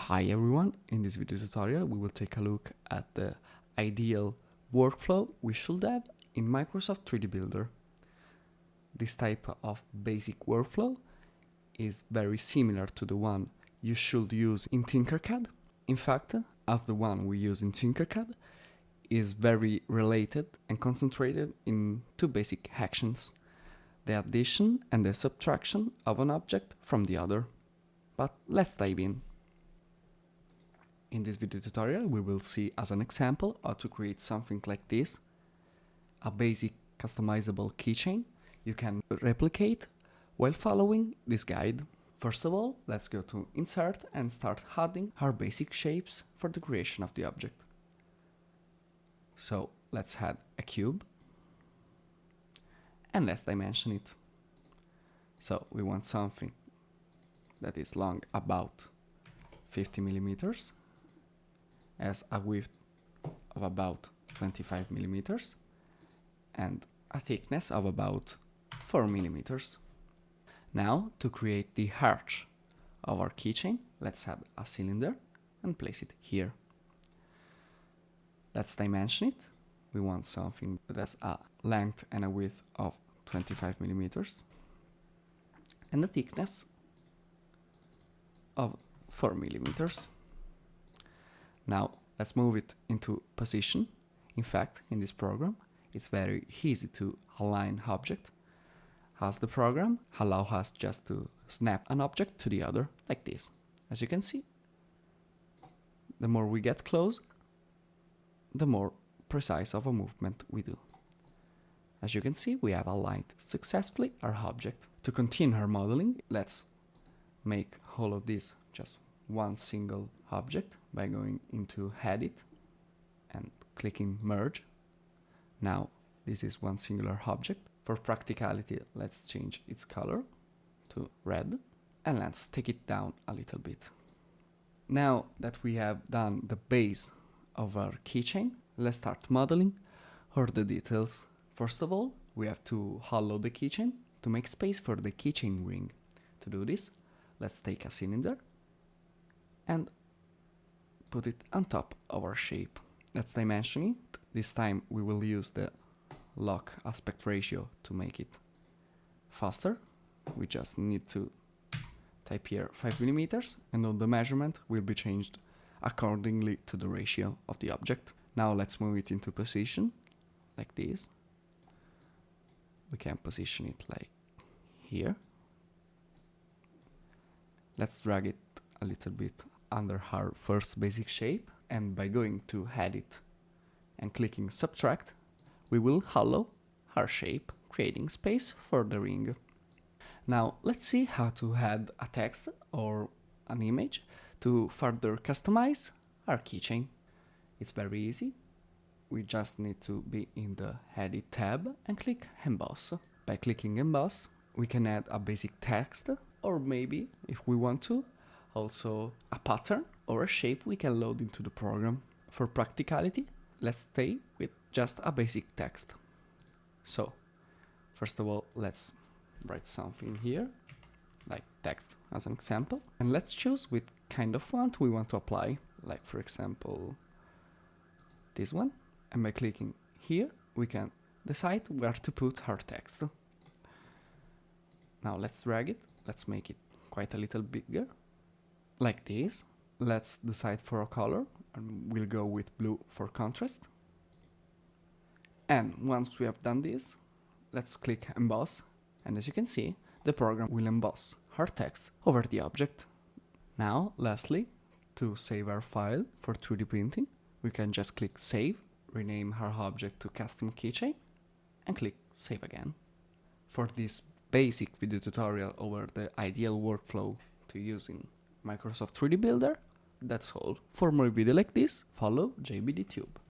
Hi everyone, in this video tutorial we will take a look at the ideal workflow we should have in Microsoft 3D Builder. This type of basic workflow is very similar to the one you should use in Tinkercad. In fact, as the one we use in Tinkercad is very related and concentrated in two basic actions: the addition and the subtraction of an object from the other. But let's dive in. In this video tutorial we will see as an example how to create something like this, a basic customizable keychain you can replicate while following this guide. First of all, let's go to Insert and start adding our basic shapes for the creation of the object. So let's add a cube and let's dimension it. So we want something that is long about 50 millimeters, has a width of about 25 millimeters and a thickness of about 4 millimeters. Now, to create the arch of our keychain, let's add a cylinder and place it here. Let's dimension it. We want something that has a length and a width of 25 millimeters and a thickness of 4 millimeters. Now let's move it into position. In fact, in this program it's very easy to align object, as the program allows us just to snap an object to the other like this. As you can see, the more we get close, the more precise of a movement we do. As you can see, we have aligned successfully our object. To continue our modeling, let's make all of this just one single object by going into Edit and clicking Merge. Now this is one singular object. For practicality, let's change its color to red and let's take it down a little bit. Now that we have done the base of our keychain, let's start modeling all the details. First of all, we have to hollow the keychain to make space for the keychain ring. To do this, let's take a cylinder and put it on top of our shape. Let's dimension it. This time we will use the lock aspect ratio to make it faster. We just need to type here 5 millimeters and all the measurement will be changed accordingly to the ratio of the object. Now let's move it into position like this. We can position it like here. Let's drag it a little bit under our first basic shape, and by going to Edit and clicking Subtract, we will hollow our shape, creating space for the ring. Now let's see how to add a text or an image to further customize our keychain. It's very easy. We just need to be in the Edit tab and click Emboss. By clicking Emboss, we can add a basic text, or maybe, if we want to, also a pattern or a shape we can load into the program. For practicality, let's stay with just a basic text. So, first of all, let's write something here, like text as an example, and let's choose which kind of font we want to apply, like for example this one, and by clicking here we can decide where to put our text. Now let's drag it, let's make it quite a little bigger, like this. Let's decide for a color, and we'll go with blue for contrast. And once we have done this, let's click Emboss, and as you can see, the program will emboss our text over the object. Now, lastly, to save our file for 3D printing, we can just click Save, rename our object to Custom Keychain, and click Save again. For this basic video tutorial over the ideal workflow to use in Microsoft 3D Builder, that's all. For more videos like this, follow JBDTube.